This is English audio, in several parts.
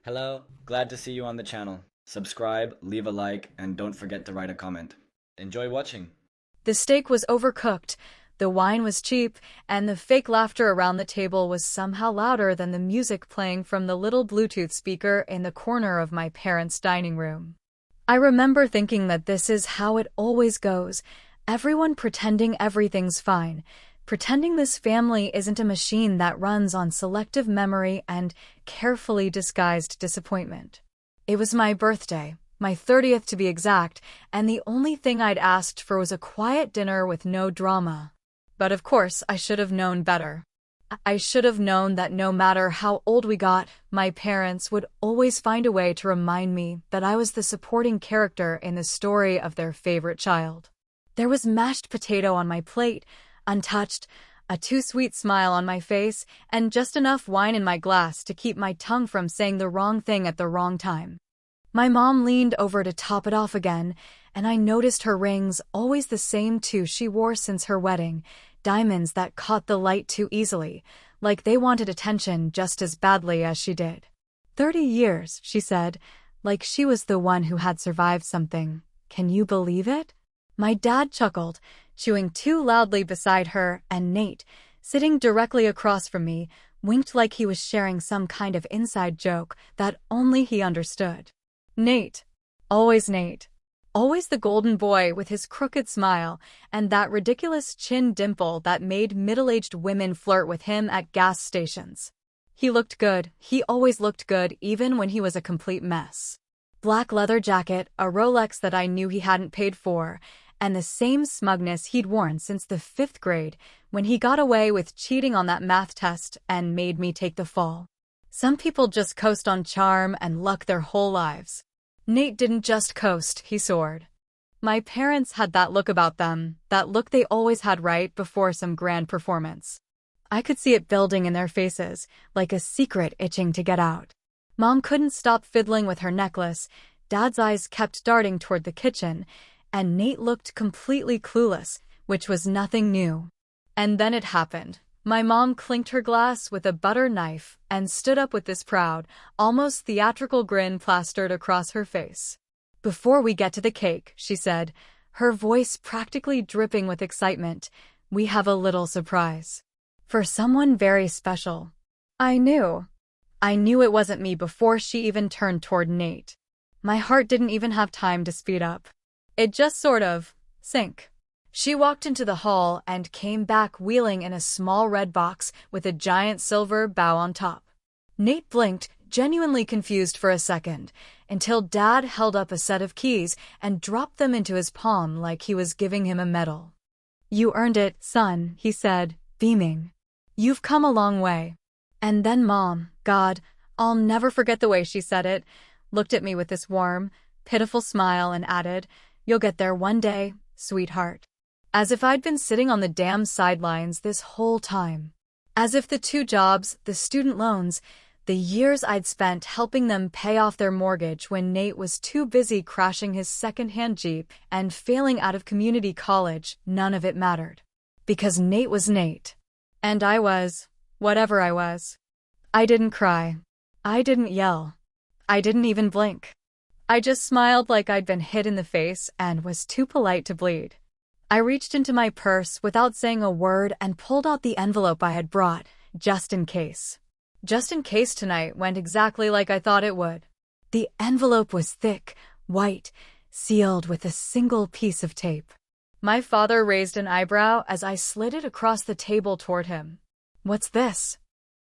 Hello, glad to see you on the channel. Subscribe, leave a like, and don't forget to write a comment. Enjoy watching. The steak was overcooked, the wine was cheap, and the fake laughter around the table was somehow louder than the music playing from the little Bluetooth speaker in the corner of my parents' dining room. I remember thinking that this is how it always goes, everyone pretending everything's fine, pretending this family isn't a machine that runs on selective memory and carefully disguised disappointment. It was my birthday, my 30th to be exact, and the only thing I'd asked for was a quiet dinner with no drama. But of course, I should have known better. I should have known that no matter how old we got, my parents would always find a way to remind me that I was the supporting character in the story of their favorite child. There was mashed potato on my plate, untouched, a too-sweet smile on my face, and just enough wine in my glass to keep my tongue from saying the wrong thing at the wrong time. My mom leaned over to top it off again, and I noticed her rings, always the same two she wore since her wedding, diamonds that caught the light too easily, like they wanted attention just as badly as she did. 30 years, she said, like she was the one who had survived something. Can you believe it? My dad chuckled, chewing too loudly beside her, and Nate, sitting directly across from me, winked like he was sharing some kind of inside joke that only he understood. Nate. Always Nate. Always the golden boy with his crooked smile and that ridiculous chin dimple that made middle-aged women flirt with him at gas stations. He looked good. He always looked good even when he was a complete mess. Black leather jacket, a Rolex that I knew he hadn't paid for, and the same smugness he'd worn since the 5th grade when he got away with cheating on that math test and made me take the fall. Some people just coast on charm and luck their whole lives. Nate didn't just coast, he soared. My parents had that look about them, that look they always had right before some grand performance. I could see it building in their faces, like a secret itching to get out. Mom couldn't stop fiddling with her necklace, Dad's eyes kept darting toward the kitchen, and Nate looked completely clueless, which was nothing new. And then it happened. My mom clinked her glass with a butter knife and stood up with this proud, almost theatrical grin plastered across her face. "Before we get to the cake," she said, her voice practically dripping with excitement, "we have a little surprise. For someone very special." I knew. I knew it wasn't me before she even turned toward Nate. My heart didn't even have time to speed up. It just sort of sank. She walked into the hall and came back wheeling in a small red box with a giant silver bow on top. Nate blinked, genuinely confused for a second, until Dad held up a set of keys and dropped them into his palm like he was giving him a medal. "You earned it, son," he said, beaming. "You've come a long way." And then Mom, God, I'll never forget the way she said it, looked at me with this warm, pitiful smile and added, "You'll get there one day, sweetheart." As if I'd been sitting on the damn sidelines this whole time. As if the 2 jobs, the student loans, the years I'd spent helping them pay off their mortgage when Nate was too busy crashing his second-hand Jeep and failing out of community college, none of it mattered. Because Nate was Nate. And I was, whatever I was. I didn't cry. I didn't yell. I didn't even blink. I just smiled like I'd been hit in the face and was too polite to bleed. I reached into my purse without saying a word and pulled out the envelope I had brought, just in case. Just in case tonight went exactly like I thought it would. The envelope was thick, white, sealed with a single piece of tape. My father raised an eyebrow as I slid it across the table toward him. "What's this?"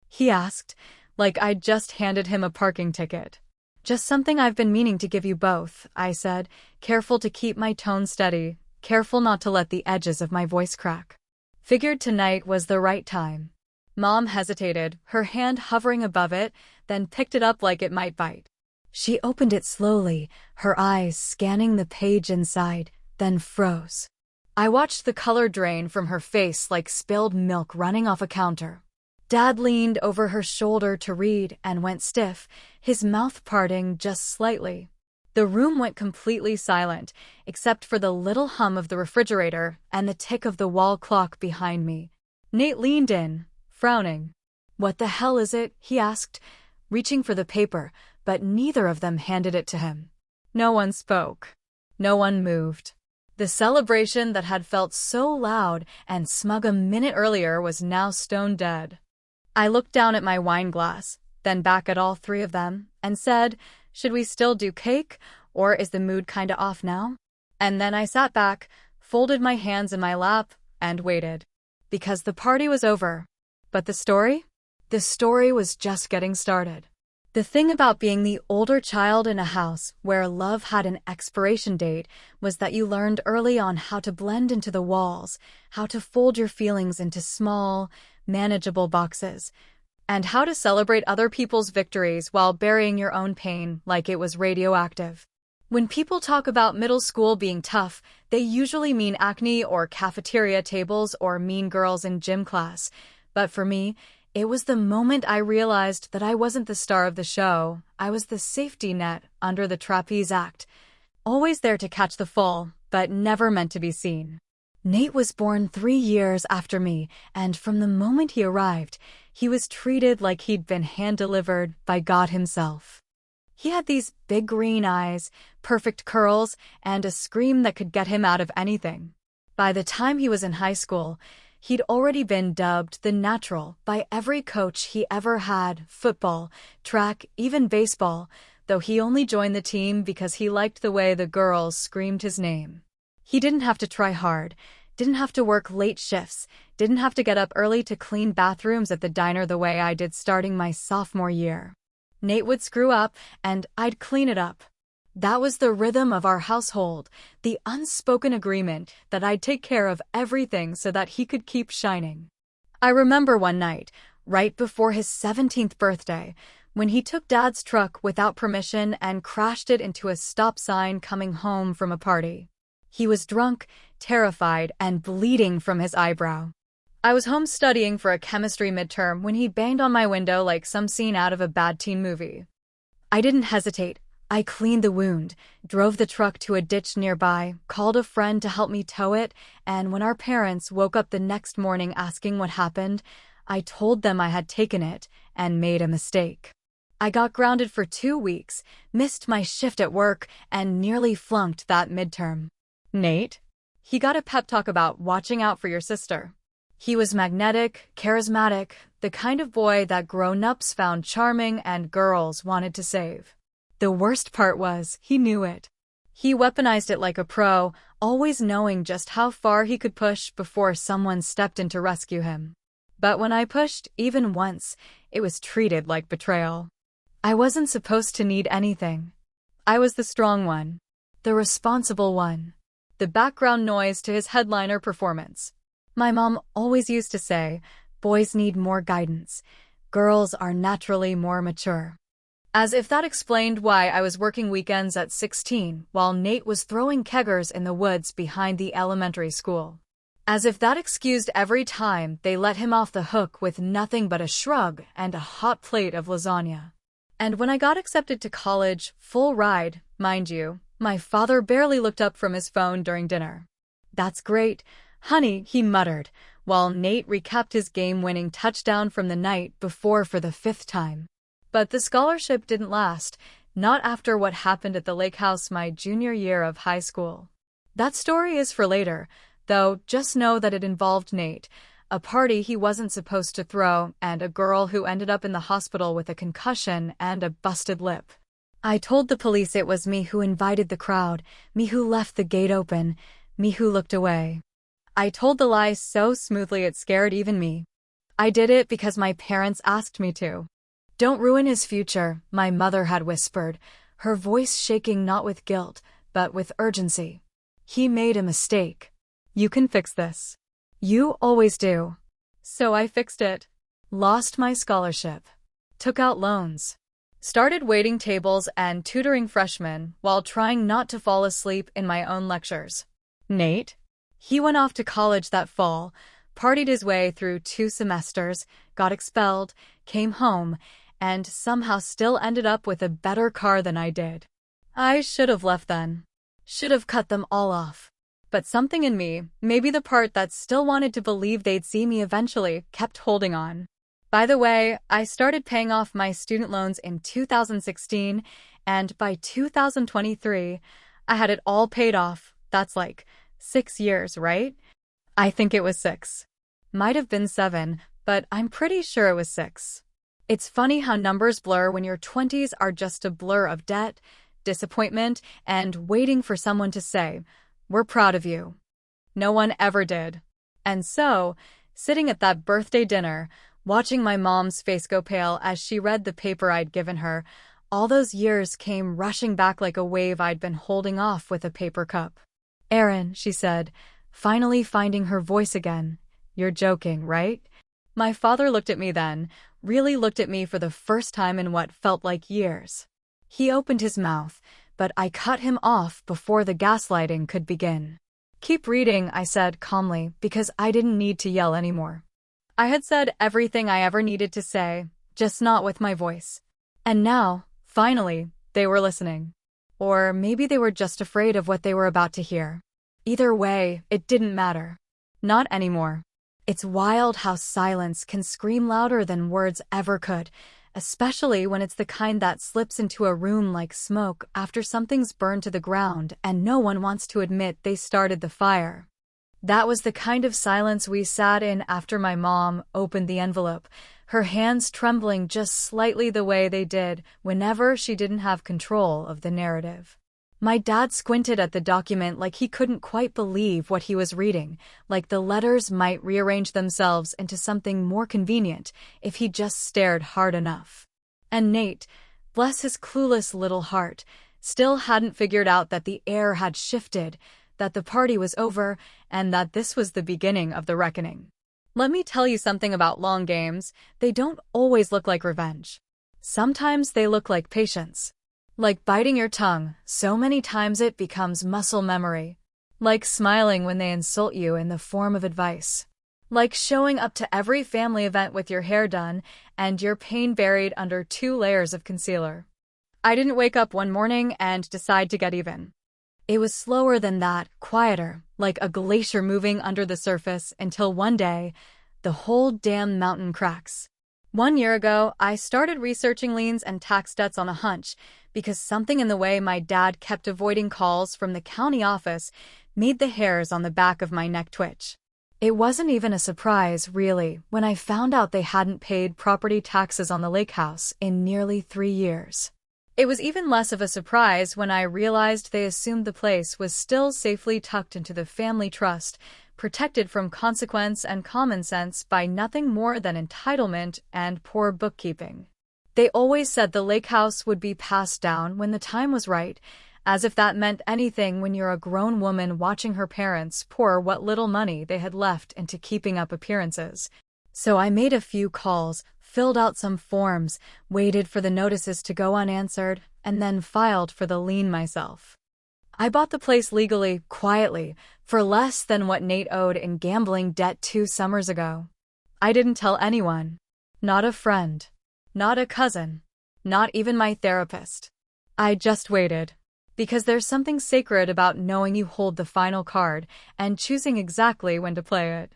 he asked, like I'd just handed him a parking ticket. "Just something I've been meaning to give you both," I said, careful to keep my tone steady. Careful not to let the edges of my voice crack. Figured tonight was the right time. Mom hesitated, her hand hovering above it, then picked it up like it might bite. She opened it slowly, her eyes scanning the page inside, then froze. I watched the color drain from her face like spilled milk running off a counter. Dad leaned over her shoulder to read and went stiff, his mouth parting just slightly. The room went completely silent, except for the little hum of the refrigerator and the tick of the wall clock behind me. Nate leaned in, frowning. "What the hell is it?" he asked, reaching for the paper, but neither of them handed it to him. No one spoke. No one moved. The celebration that had felt so loud and smug a minute earlier was now stone dead. I looked down at my wine glass, then back at all three of them, and said, "Should we still do cake, or is the mood kinda off now?" And then I sat back, folded my hands in my lap, and waited. Because the party was over. But the story? The story was just getting started. The thing about being the older child in a house where love had an expiration date was that you learned early on how to blend into the walls, how to fold your feelings into small, manageable boxes, and how to celebrate other people's victories while burying your own pain like it was radioactive. When people talk about middle school being tough, they usually mean acne or cafeteria tables or mean girls in gym class. But for me, it was the moment I realized that I wasn't the star of the show. I was the safety net under the trapeze act, always there to catch the fall, but never meant to be seen. Nate was born 3 years after me, and from the moment he arrived, he was treated like he'd been hand-delivered by God himself. He had these big green eyes, perfect curls, and a scream that could get him out of anything. By the time he was in high school, he'd already been dubbed the natural by every coach he ever had: football, track, even baseball, though he only joined the team because he liked the way the girls screamed his name. He didn't have to try hard, didn't have to work late shifts, didn't have to get up early to clean bathrooms at the diner the way I did starting my sophomore year. Nate would screw up, and I'd clean it up. That was the rhythm of our household, the unspoken agreement that I'd take care of everything so that he could keep shining. I remember one night, right before his 17th birthday, when he took Dad's truck without permission and crashed it into a stop sign coming home from a party. He was drunk, terrified, and bleeding from his eyebrow. I was home studying for a chemistry midterm when he banged on my window like some scene out of a bad teen movie. I didn't hesitate. I cleaned the wound, drove the truck to a ditch nearby, called a friend to help me tow it, and when our parents woke up the next morning asking what happened, I told them I had taken it and made a mistake. I got grounded for 2 weeks, missed my shift at work, and nearly flunked that midterm. Nate? He got a pep talk about watching out for your sister. He was magnetic, charismatic, the kind of boy that grown-ups found charming and girls wanted to save. The worst part was, he knew it. He weaponized it like a pro, always knowing just how far he could push before someone stepped in to rescue him. But when I pushed, even once, it was treated like betrayal. I wasn't supposed to need anything. I was the strong one, the responsible one, the background noise to his headliner performance. My mom always used to say, boys need more guidance. Girls are naturally more mature. As if that explained why I was working weekends at 16 while Nate was throwing keggers in the woods behind the elementary school. As if that excused every time they let him off the hook with nothing but a shrug and a hot plate of lasagna. And when I got accepted to college, full ride, mind you, my father barely looked up from his phone during dinner. "That's great, honey," he muttered, while Nate recapped his game-winning touchdown from the night before for the 5th time. But the scholarship didn't last, not after what happened at the lake house my junior year of high school. That story is for later, though just know that it involved Nate, a party he wasn't supposed to throw, and a girl who ended up in the hospital with a concussion and a busted lip. I told the police it was me who invited the crowd, me who left the gate open, me who looked away. I told the lie so smoothly it scared even me. I did it because my parents asked me to. "Don't ruin his future," my mother had whispered, her voice shaking not with guilt, but with urgency. "He made a mistake. You can fix this. You always do." So I fixed it. Lost my scholarship. Took out loans. Started waiting tables and tutoring freshmen while trying not to fall asleep in my own lectures. Nate? He went off to college that fall, partied his way through 2 semesters, got expelled, came home, and somehow still ended up with a better car than I did. I should have left then. Should have cut them all off. But something in me, maybe the part that still wanted to believe they'd see me eventually, kept holding on. By the way, I started paying off my student loans in 2016, and by 2023, I had it all paid off. That's like 6 years, right? I think it was 6. Might have been 7, but I'm pretty sure it was 6. It's funny how numbers blur when your 20s are just a blur of debt, disappointment, and waiting for someone to say, "We're proud of you." No one ever did. And so, sitting at that birthday dinner, watching my mom's face go pale as she read the paper I'd given her, all those years came rushing back like a wave I'd been holding off with a paper cup. "Erin," she said, finally finding her voice again. "You're joking, right?" My father looked at me then, really looked at me for the first time in what felt like years. He opened his mouth, but I cut him off before the gaslighting could begin. "Keep reading," I said calmly, because I didn't need to yell anymore. I had said everything I ever needed to say, just not with my voice. And now, finally, they were listening. Or maybe they were just afraid of what they were about to hear. Either way, it didn't matter. Not anymore. It's wild how silence can scream louder than words ever could, especially when it's the kind that slips into a room like smoke after something's burned to the ground and no one wants to admit they started the fire. That was the kind of silence we sat in after my mom opened the envelope, her hands trembling just slightly the way they did whenever she didn't have control of the narrative. My dad squinted at the document like he couldn't quite believe what he was reading, like the letters might rearrange themselves into something more convenient if he just stared hard enough. And Nate, bless his clueless little heart, still hadn't figured out that the air had shifted, that the party was over, and that this was the beginning of the reckoning. Let me tell you something about long games. They don't always look like revenge. Sometimes they look like patience. Like biting your tongue so many times it becomes muscle memory. Like smiling when they insult you in the form of advice. Like showing up to every family event with your hair done and your pain buried under 2 layers of concealer. I didn't wake up one morning and decide to get even. It was slower than that, quieter, like a glacier moving under the surface until one day, the whole damn mountain cracks. 1 year ago, I started researching liens and tax debts on a hunch because something in the way my dad kept avoiding calls from the county office made the hairs on the back of my neck twitch. It wasn't even a surprise, really, when I found out they hadn't paid property taxes on the lake house in nearly 3 years. It was even less of a surprise when I realized they assumed the place was still safely tucked into the family trust, protected from consequence and common sense by nothing more than entitlement and poor bookkeeping. They always said the lake house would be passed down when the time was right, as if that meant anything when you're a grown woman watching her parents pour what little money they had left into keeping up appearances. So I made a few calls, filled out some forms, waited for the notices to go unanswered, and then filed for the lien myself. I bought the place legally, quietly, for less than what Nate owed in gambling debt 2 summers ago. I didn't tell anyone. Not a friend. Not a cousin. Not even my therapist. I just waited. Because there's something sacred about knowing you hold the final card and choosing exactly when to play it.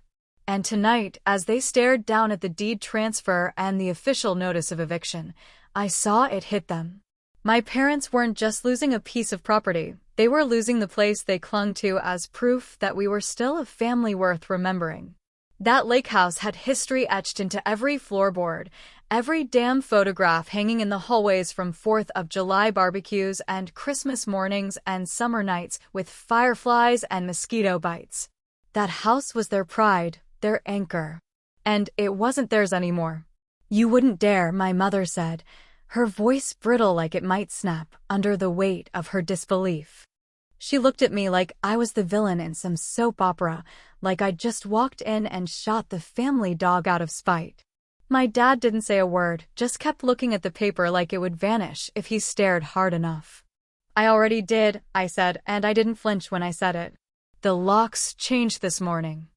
And tonight, as they stared down at the deed transfer and the official notice of eviction, I saw it hit them. My parents weren't just losing a piece of property, they were losing the place they clung to as proof that we were still a family worth remembering. That lake house had history etched into every floorboard, every damn photograph hanging in the hallways from 4th of July barbecues and Christmas mornings and summer nights with fireflies and mosquito bites. That house was their pride, their anchor. And it wasn't theirs anymore. "You wouldn't dare," my mother said, her voice brittle like it might snap under the weight of her disbelief. She looked at me like I was the villain in some soap opera, like I'd just walked in and shot the family dog out of spite. My dad didn't say a word, just kept looking at the paper like it would vanish if he stared hard enough. "I already did," I said, and I didn't flinch when I said it. "The locks changed this morning."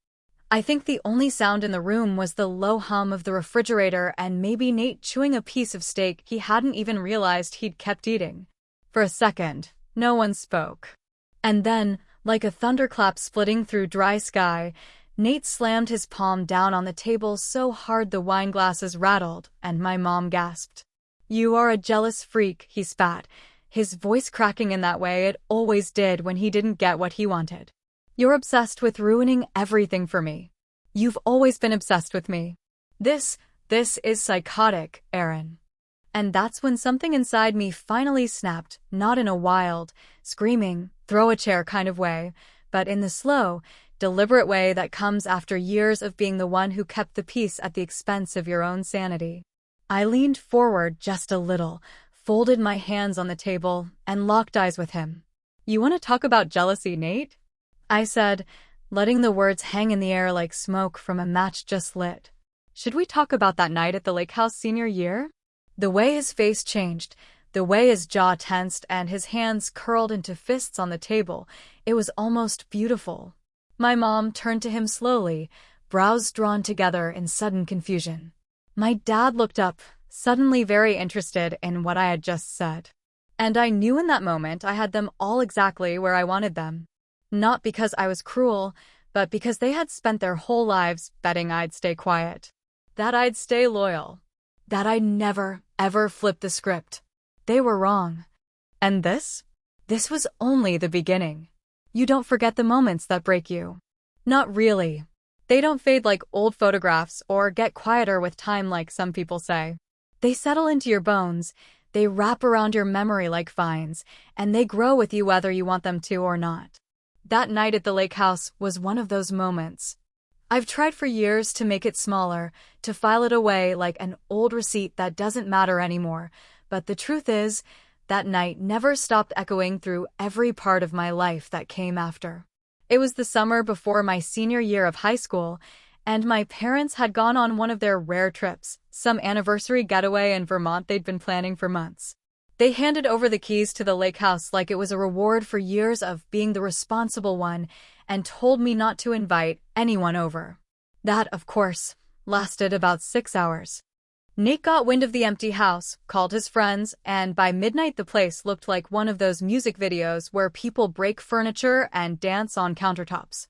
I think the only sound in the room was the low hum of the refrigerator and maybe Nate chewing a piece of steak he hadn't even realized he'd kept eating. For a second, no one spoke. And then, like a thunderclap splitting through dry sky, Nate slammed his palm down on the table so hard the wine glasses rattled, and my mom gasped. "You are a jealous freak," he spat, his voice cracking in that way it always did when he didn't get what he wanted. "You're obsessed with ruining everything for me. You've always been obsessed with me. This is psychotic, Aaron." And that's when something inside me finally snapped, not in a wild, screaming, throw a chair kind of way, but in the slow, deliberate way that comes after years of being the one who kept the peace at the expense of your own sanity. I leaned forward just a little, folded my hands on the table, and locked eyes with him. "You want to talk about jealousy, Nate?" I said, letting the words hang in the air like smoke from a match just lit. "Should we talk about that night at the lake house senior year?" The way his face changed, the way his jaw tensed and his hands curled into fists on the table, it was almost beautiful. My mom turned to him slowly, brows drawn together in sudden confusion. My dad looked up, suddenly very interested in what I had just said. And I knew in that moment I had them all exactly where I wanted them. Not because I was cruel, but because they had spent their whole lives betting I'd stay quiet. That I'd stay loyal. That I'd never, ever flip the script. They were wrong. And this? This was only the beginning. You don't forget the moments that break you. Not really. They don't fade like old photographs or get quieter with time like some people say. They settle into your bones, they wrap around your memory like vines, and they grow with you whether you want them to or not. That night at the lake house was one of those moments. I've tried for years to make it smaller, to file it away like an old receipt that doesn't matter anymore, but the truth is, that night never stopped echoing through every part of my life that came after. It was the summer before my senior year of high school, and my parents had gone on one of their rare trips, some anniversary getaway in Vermont they'd been planning for months. They handed over the keys to the lake house like it was a reward for years of being the responsible one and told me not to invite anyone over. That, of course, lasted about 6 hours. Nate got wind of the empty house, called his friends, and by midnight the place looked like one of those music videos where people break furniture and dance on countertops.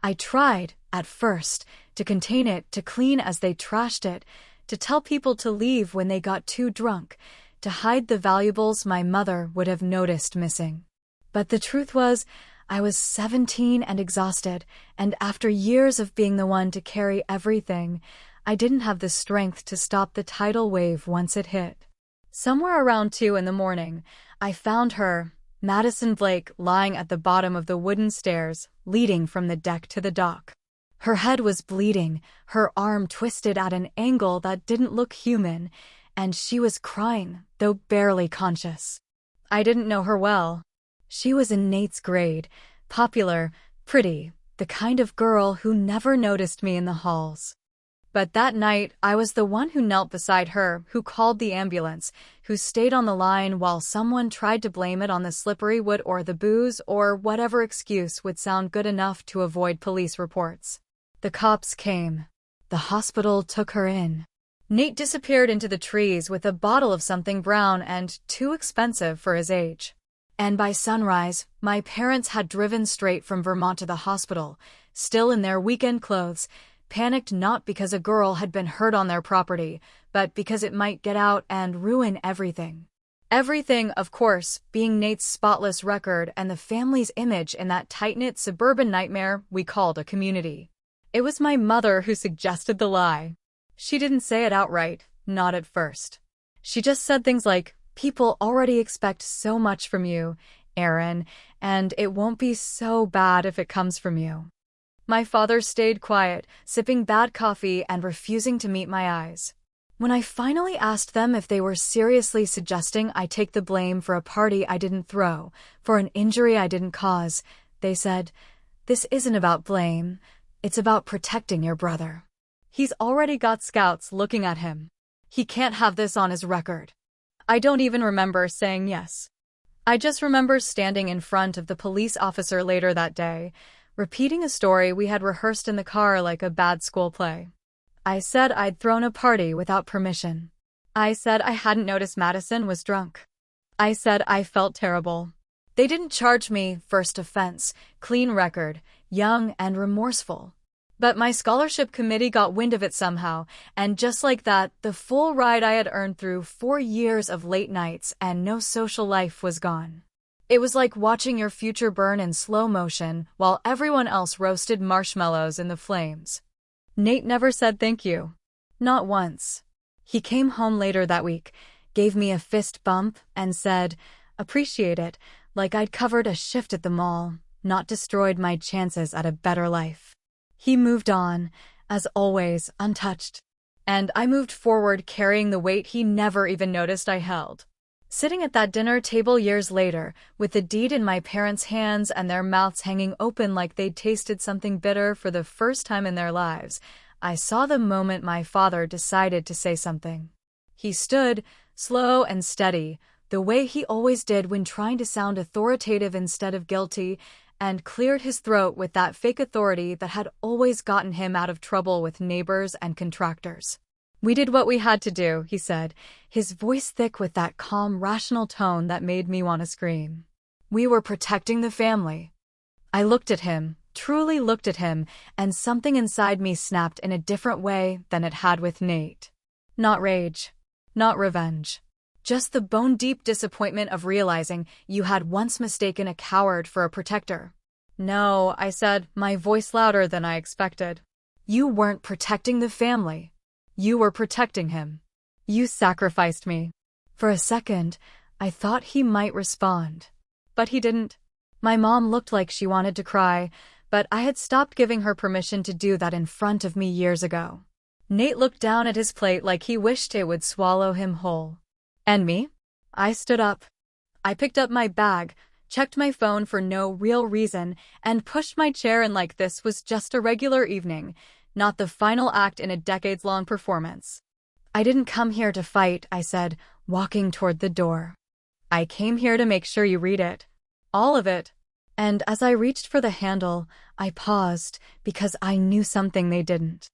I tried, at first, to contain it, to clean as they trashed it, to tell people to leave when they got too drunk, to hide the valuables my mother would have noticed missing. But the truth was, I was 17 and exhausted, and after years of being the one to carry everything, I didn't have the strength to stop the tidal wave once it hit. Somewhere around 2 in the morning, I found her, Madison Blake, lying at the bottom of the wooden stairs, leading from the deck to the dock. Her head was bleeding, her arm twisted at an angle that didn't look human, and she was crying, though barely conscious. I didn't know her well. She was in Nate's grade, popular, pretty, the kind of girl who never noticed me in the halls. But that night, I was the one who knelt beside her, who called the ambulance, who stayed on the line while someone tried to blame it on the slippery wood or the booze or whatever excuse would sound good enough to avoid police reports. The cops came. The hospital took her in. Nate disappeared into the trees with a bottle of something brown and too expensive for his age. And by sunrise, my parents had driven straight from Vermont to the hospital, still in their weekend clothes, panicked not because a girl had been hurt on their property, but because it might get out and ruin everything. Everything, of course, being Nate's spotless record and the family's image in that tight-knit suburban nightmare we called a community. It was my mother who suggested the lie. She didn't say it outright, not at first. She just said things like, "People already expect so much from you, Aaron, and it won't be so bad if it comes from you." My father stayed quiet, sipping bad coffee and refusing to meet my eyes. When I finally asked them if they were seriously suggesting I take the blame for a party I didn't throw, for an injury I didn't cause, they said, "This isn't about blame, it's about protecting your brother. He's already got scouts looking at him. He can't have this on his record." I don't even remember saying yes. I just remember standing in front of the police officer later that day, repeating a story we had rehearsed in the car like a bad school play. I said I'd thrown a party without permission. I said I hadn't noticed Madison was drunk. I said I felt terrible. They didn't charge me, first offense, clean record, young and remorseful. But my scholarship committee got wind of it somehow, and just like that, the full ride I had earned through 4 years of late nights and no social life was gone. It was like watching your future burn in slow motion while everyone else roasted marshmallows in the flames. Nate never said thank you. Not once. He came home later that week, gave me a fist bump, and said, "Appreciate it," like I'd covered a shift at the mall, not destroyed my chances at a better life. He moved on, as always, untouched. And I moved forward carrying the weight he never even noticed I held. Sitting at that dinner table years later, with the deed in my parents' hands and their mouths hanging open like they'd tasted something bitter for the first time in their lives, I saw the moment my father decided to say something. He stood, slow and steady, the way he always did when trying to sound authoritative instead of guilty, and cleared his throat with that fake authority that had always gotten him out of trouble with neighbors and contractors. "We did what we had to do," he said, his voice thick with that calm, rational tone that made me want to scream. "We were protecting the family." I looked at him, truly looked at him, and something inside me snapped in a different way than it had with Nate. Not rage, not revenge. Just the bone-deep disappointment of realizing you had once mistaken a coward for a protector. "No," I said, my voice louder than I expected. "You weren't protecting the family. You were protecting him. You sacrificed me." For a second, I thought he might respond. But he didn't. My mom looked like she wanted to cry, but I had stopped giving her permission to do that in front of me years ago. Nate looked down at his plate like he wished it would swallow him whole. "And me?" I stood up. I picked up my bag, checked my phone for no real reason, and pushed my chair in like this was just a regular evening, not the final act in a decades-long performance. "I didn't come here to fight," I said, walking toward the door. "I came here to make sure you read it. All of it." And as I reached for the handle, I paused because I knew something they didn't.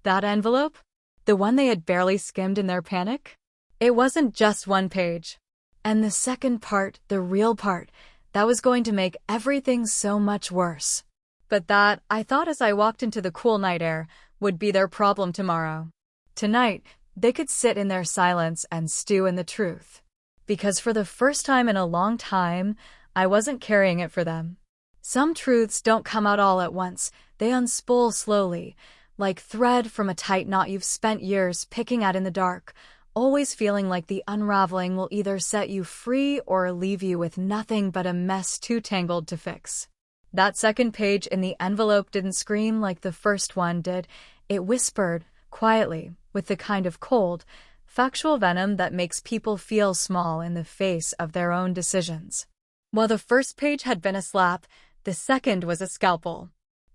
That envelope? The one they had barely skimmed in their panic? It wasn't just one page. And the second part, the real part, that was going to make everything so much worse. But that, I thought as I walked into the cool night air, would be their problem tomorrow. Tonight, they could sit in their silence and stew in the truth. Because for the first time in a long time, I wasn't carrying it for them. Some truths don't come out all at once, they unspool slowly, like thread from a tight knot you've spent years picking at in the dark, always feeling like the unraveling will either set you free or leave you with nothing but a mess too tangled to fix. That second page in the envelope didn't scream like the first one did. It whispered, quietly, with the kind of cold, factual venom that makes people feel small in the face of their own decisions. While the first page had been a slap, the second was a scalpel.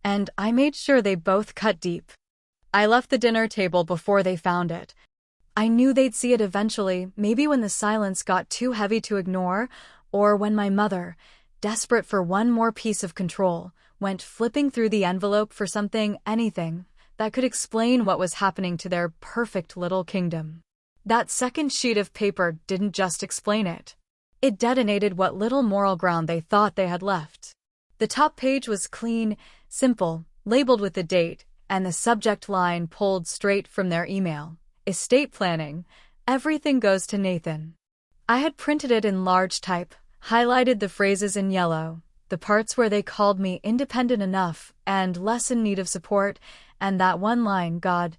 And I made sure they both cut deep. I left the dinner table before they found it. I knew they'd see it eventually, maybe when the silence got too heavy to ignore, or when my mother, desperate for one more piece of control, went flipping through the envelope for something, anything, that could explain what was happening to their perfect little kingdom. That second sheet of paper didn't just explain it. It detonated what little moral ground they thought they had left. The top page was clean, simple, labeled with the date, and the subject line pulled straight from their email. Estate planning. Everything goes to Nathan. I had printed it in large type, highlighted the phrases in yellow, the parts where they called me independent enough and less in need of support, and that one line, God,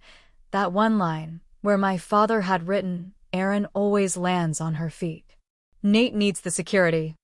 that one line, where my father had written, "Erin always lands on her feet. Nate needs the security."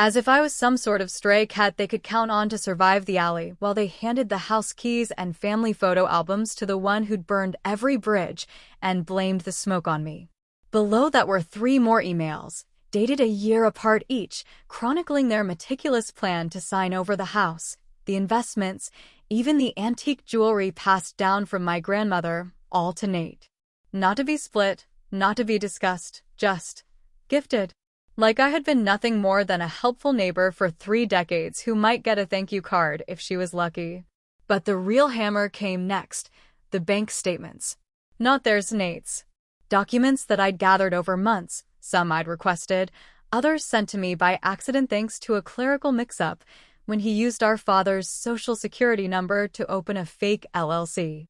As if I was some sort of stray cat they could count on to survive the alley while they handed the house keys and family photo albums to the one who'd burned every bridge and blamed the smoke on me. Below that were 3 more emails, dated a year apart each, chronicling their meticulous plan to sign over the house, the investments, even the antique jewelry passed down from my grandmother, all to Nate. Not to be split, not to be discussed, just gifted. Like I had been nothing more than a helpful neighbor for 3 decades who might get a thank you card if she was lucky. But the real hammer came next, the bank statements. Not theirs, Nate's. Documents that I'd gathered over months, some I'd requested, others sent to me by accident thanks to a clerical mix-up, when he used our father's social security number to open a fake LLC.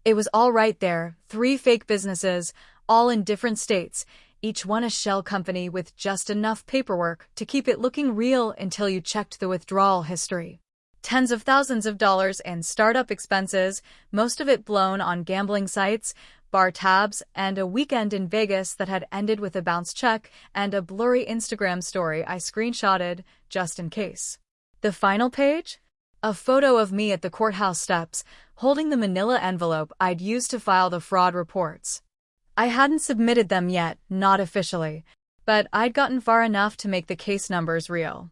It was all right there, 3 fake businesses, all in different states, each one a shell company with just enough paperwork to keep it looking real until you checked the withdrawal history. Tens of thousands of dollars in startup expenses, most of it blown on gambling sites, bar tabs, and a weekend in Vegas that had ended with a bounce check and a blurry Instagram story I screenshotted just in case. The final page? A photo of me at the courthouse steps, holding the manila envelope I'd used to file the fraud reports. I hadn't submitted them yet, not officially, but I'd gotten far enough to make the case numbers real.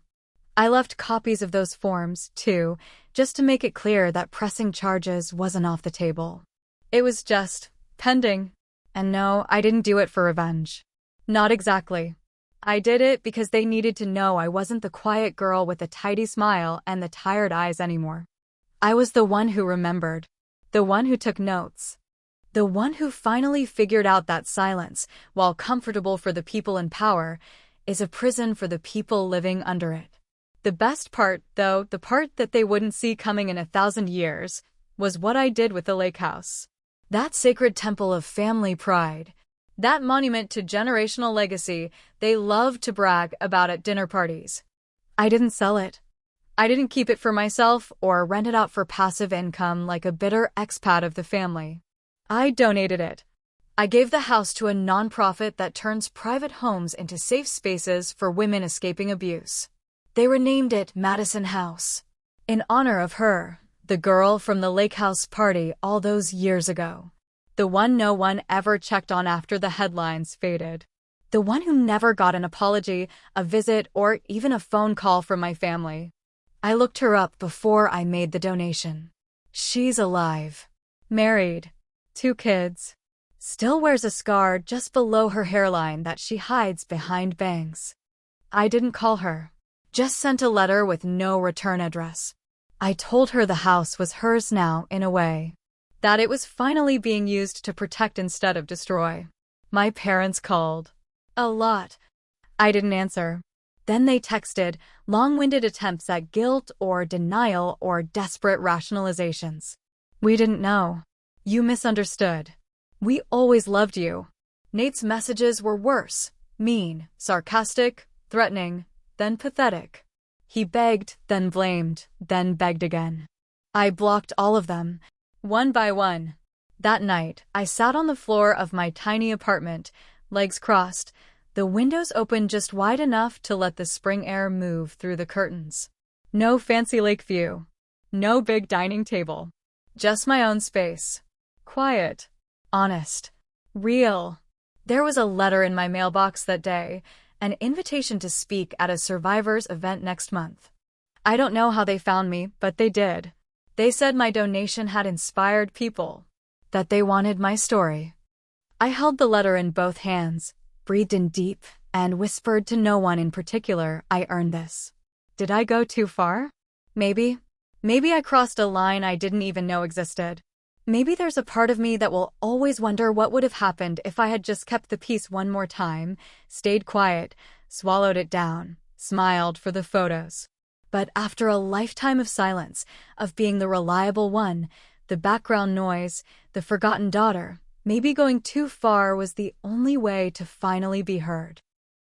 I left copies of those forms, too, just to make it clear that pressing charges wasn't off the table. It was just pending. And no, I didn't do it for revenge. Not exactly. I did it because they needed to know I wasn't the quiet girl with the tidy smile and the tired eyes anymore. I was the one who remembered. The one who took notes. The one who finally figured out that silence, while comfortable for the people in power, is a prison for the people living under it. The best part, though, the part that they wouldn't see coming in 1,000 years, was what I did with the lake house. That sacred temple of family pride. That monument to generational legacy they loved to brag about at dinner parties. I didn't sell it. I didn't keep it for myself or rent it out for passive income like a bitter expat of the family. I donated it. I gave the house to a nonprofit that turns private homes into safe spaces for women escaping abuse. They renamed it Madison House, in honor of her, the girl from the lake house party all those years ago. The one no one ever checked on after the headlines faded. The one who never got an apology, a visit, or even a phone call from my family. I looked her up before I made the donation. She's alive. Married. 2 kids. Still wears a scar just below her hairline that she hides behind bangs. I didn't call her. Just sent a letter with no return address. I told her the house was hers now, in a way. That it was finally being used to protect instead of destroy. My parents called. A lot. I didn't answer. Then they texted, long-winded attempts at guilt or denial or desperate rationalizations. We didn't know. You misunderstood. We always loved you. Nate's messages were worse, mean, sarcastic, threatening, then pathetic. He begged, then blamed, then begged again. I blocked all of them, one by one. That night, I sat on the floor of my tiny apartment, legs crossed, the windows open just wide enough to let the spring air move through the curtains. No fancy lake view. No big dining table. Just my own space. Quiet. Honest. Real. There was a letter in my mailbox that day, an invitation to speak at a survivors event next month. I don't know how they found me, but they did. They said my donation had inspired people. That they wanted my story. I held the letter in both hands, breathed in deep, and whispered to no one in particular, I earned this. Did I go too far? Maybe. Maybe I crossed a line I didn't even know existed. Maybe there's a part of me that will always wonder what would have happened if I had just kept the peace one more time, stayed quiet, swallowed it down, smiled for the photos. But after a lifetime of silence, of being the reliable one, the background noise, the forgotten daughter, maybe going too far was the only way to finally be heard.